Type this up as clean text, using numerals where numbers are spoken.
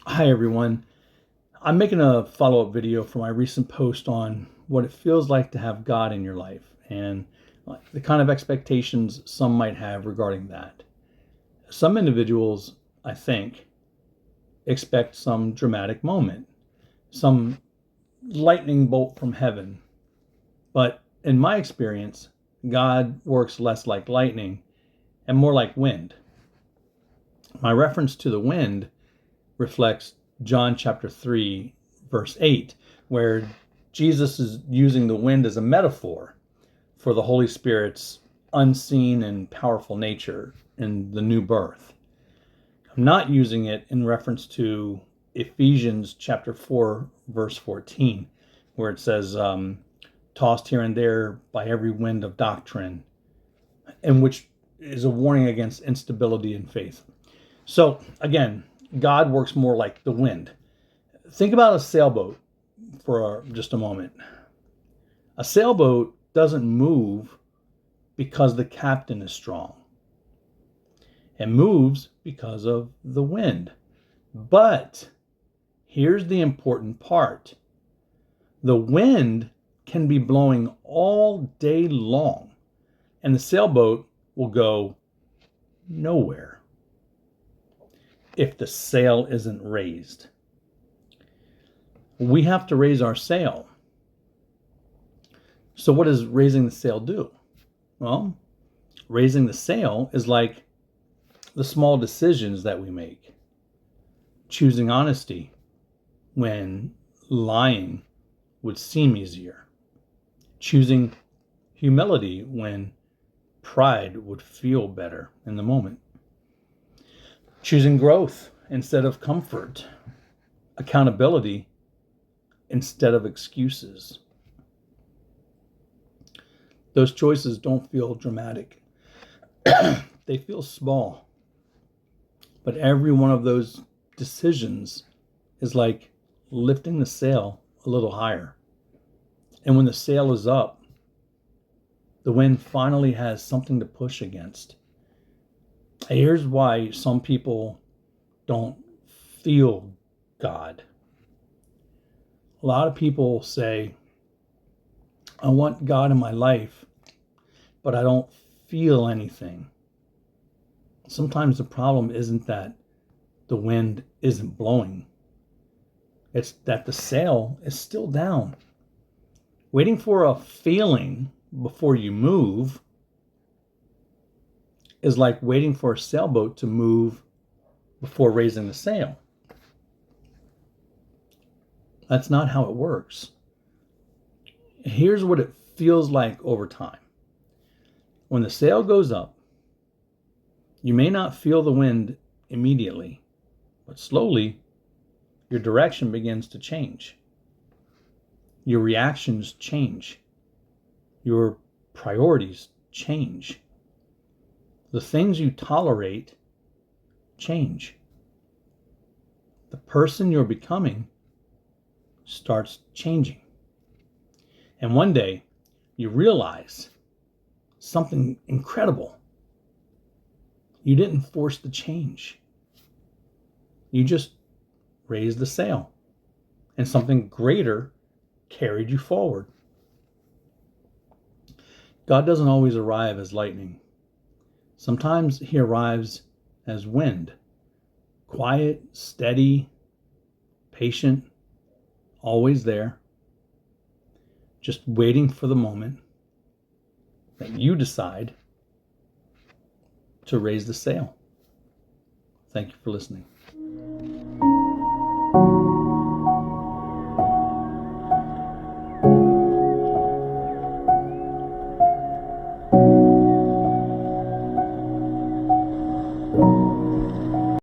Hi everyone. I'm making a follow-up video for my recent post on what it feels like to have God in your life and the kind of expectations some might have regarding that. Some individuals, I think, expect some dramatic moment, some lightning bolt from heaven. But in my experience, God works less like lightning and more like wind. My reference to the wind reflects John chapter 3, verse 8, where Jesus is using the wind as a metaphor for the Holy Spirit's unseen and powerful nature in the new birth. I'm not using it in reference to Ephesians chapter 4, verse 14, where it says, tossed here and there by every wind of doctrine, and which is a warning against instability in faith. So again, God works more like the wind. Think about a sailboat for just a moment. A sailboat doesn't move because the captain is strong. It moves because of the wind. But here's the important part. The wind can be blowing all day long, and the sailboat will go nowhere if the sail isn't raised. We have to raise our sail. So what does raising the sail do? Well, raising the sail is like the small decisions that we make. Choosing honesty when lying would seem easier. Choosing humility when pride would feel better in the moment. Choosing growth instead of comfort. Accountability instead of excuses. Those choices don't feel dramatic. They feel small. But every one of those decisions is like lifting the sail a little higher. And when the sail is up, the wind finally has something to push against. Here's why some people don't feel God. A lot of people say, I want God in my life, but I don't feel anything. Sometimes the problem isn't that the wind isn't blowing. It's that the sail is still down. Waiting for a feeling before you move is like waiting for a sailboat to move before raising the sail. That's not how it works. Here's what it feels like over time. When the sail goes up, you may not feel the wind immediately, but slowly your direction begins to change. Your reactions change. Your priorities change. The things you tolerate change. The person you're becoming starts changing. And one day you realize something incredible. You didn't force the change. You just raised the sail, and something greater carried you forward. God doesn't always arrive as lightning. Sometimes he arrives as wind, quiet, steady, patient, always there, just waiting for the moment that you decide to raise the sail. Thank you for listening.